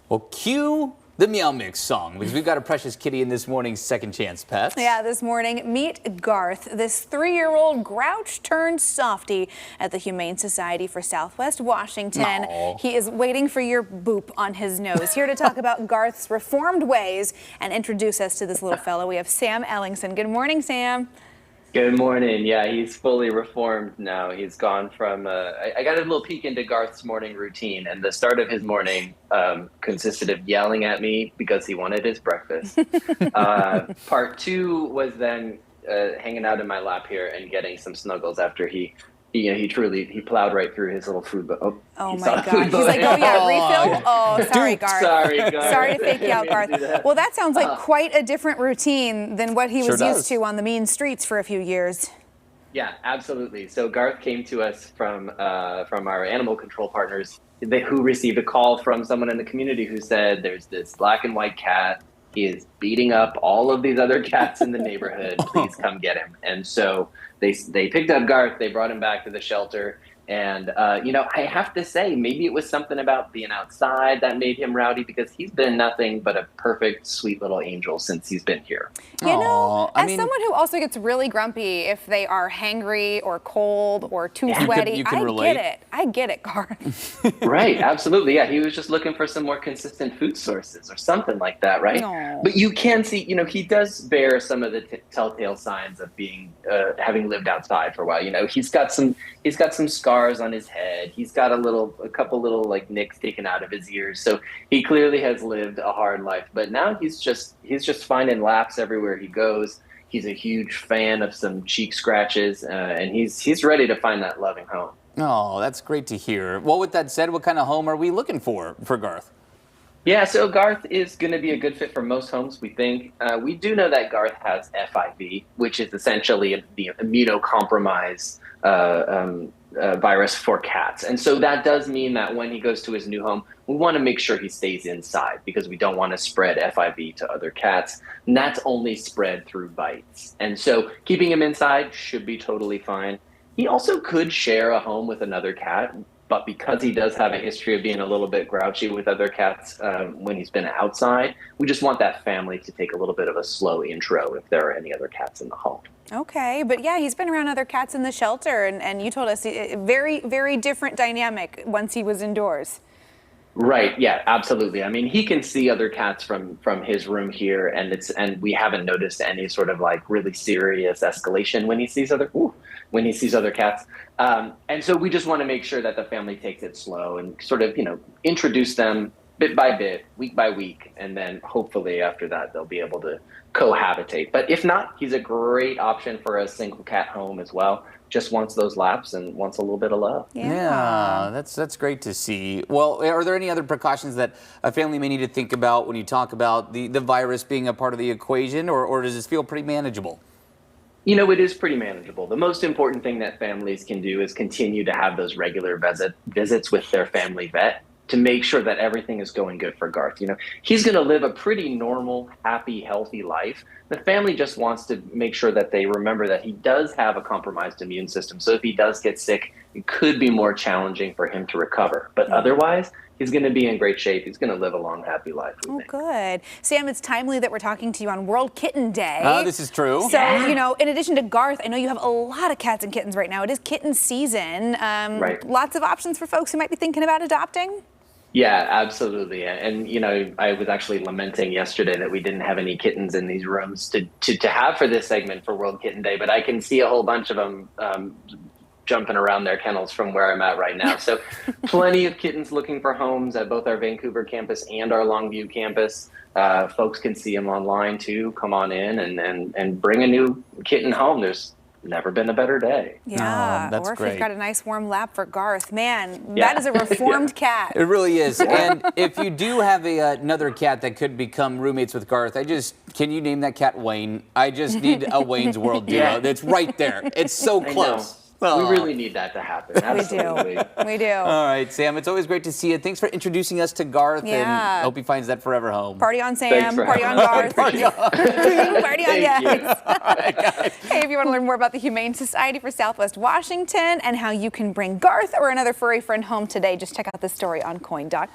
Well, cue the Meow Mix song, because we've got a precious kitty in this morning's Second Chance Pets. Yeah, this morning, meet Garth, this 3-year-old grouch turned softie at the Humane Society for Southwest Washington. Aww. He is waiting for your boop on his nose. Here to talk about Garth's reformed ways and introduce us to this little fellow, we have Sam Ellingson. Good morning, Sam. Good morning. Yeah, he's fully reformed now. He's gone from, I got a little peek into Garth's morning routine, and the start of his morning consisted of yelling at me because he wanted his breakfast. Part two was then hanging out in my lap here and getting some snuggles after he plowed right through his little food bowl. Oh my God. He's like, oh yeah, refill? Oh, sorry, Garth. Sorry, Garth. Sorry to fake you out, Garth. Well, that sounds like quite a different routine than what he was used to on the mean streets for a few years. Yeah, absolutely. So Garth came to us from our animal control partners who received a call from someone in the community who said there's this black and white cat. He is beating up all of these other cats in the neighborhood. Please come get him. And so they picked up Garth. They brought him back to the shelter. And, I have to say, maybe it was something about being outside that made him rowdy, because he's been nothing but a perfect, sweet little angel since he's been here. You know, as someone who also gets really grumpy if they are hangry or cold or too sweaty, I get it, Garth. Right, absolutely. Yeah, he was just looking for some more consistent food sources or something like that, right? No. But you can see, he does bear some of the telltale signs of being having lived outside for a while. He's got some scars on his head. He's got a couple little like nicks taken out of his ears. So he clearly has lived a hard life. But now he's just finding laps everywhere he goes. He's a huge fan of some cheek scratches, and he's ready to find that loving home. Oh, that's great to hear. Well, with that said, what kind of home are we looking for Garth? Yeah, so Garth is going to be a good fit for most homes, we think. We do know that Garth has FIV, which is essentially the immunocompromised virus for cats. And so that does mean that when he goes to his new home, we want to make sure he stays inside, because we don't want to spread FIV to other cats. And that's only spread through bites. And so keeping him inside should be totally fine. He also could share a home with another cat, but because he does have a history of being a little bit grouchy with other cats when he's been outside, we just want that family to take a little bit of a slow intro if there are any other cats in the home. Okay, but yeah, he's been around other cats in the shelter, and you told us very, very different dynamic once he was indoors. Right. Yeah, absolutely. I mean, he can see other cats from his room here, and we haven't noticed any sort of like really serious escalation when he sees other cats. And so we just want to make sure that the family takes it slow and sort of, introduce them bit by bit, week by week, and then hopefully after that they'll be able to cohabitate. But if not, he's a great option for a single cat home as well. Just wants those laps and wants a little bit of love. Yeah, that's great to see. Well, are there any other precautions that a family may need to think about when you talk about the virus being a part of the equation, or does this feel pretty manageable? It is pretty manageable. The most important thing that families can do is continue to have those regular visits with their family vet to make sure that everything is going good for Garth. He's going to live a pretty normal, happy, healthy life. The family just wants to make sure that they remember that he does have a compromised immune system. So if he does get sick, it could be more challenging for him to recover. But otherwise, he's going to be in great shape. He's going to live a long, happy life. Oh, good. Sam, it's timely that we're talking to you on World Kitten Day. This is true. So, in addition to Garth, I know you have a lot of cats and kittens right now. It is kitten season. Right. Lots of options for folks who might be thinking about adopting. Yeah, absolutely. And, I was actually lamenting yesterday that we didn't have any kittens in these rooms to have for this segment for World Kitten Day, but I can see a whole bunch of them jumping around their kennels from where I'm at right now. So plenty of kittens looking for homes at both our Vancouver campus and our Longview campus. Folks can see them online too. Come on in and bring a new kitten home. There's never been a better day. Yeah, that's or if great. you've got a nice warm lap for Garth, man, that is a reformed cat. It really is. And if you do have another cat that could become roommates with Garth, can you name that cat Wayne? I just need a Wayne's World duo. That's right there. It's so close. We really need that to happen. Absolutely. We do. All right, Sam, it's always great to see you. Thanks for introducing us to Garth, and I hope he finds that forever home. Party on, Sam. Party on, Garth. Party on. Party on, yes. Hey, if you want to learn more about the Humane Society for Southwest Washington and how you can bring Garth or another furry friend home today, just check out this story on KOIN.com.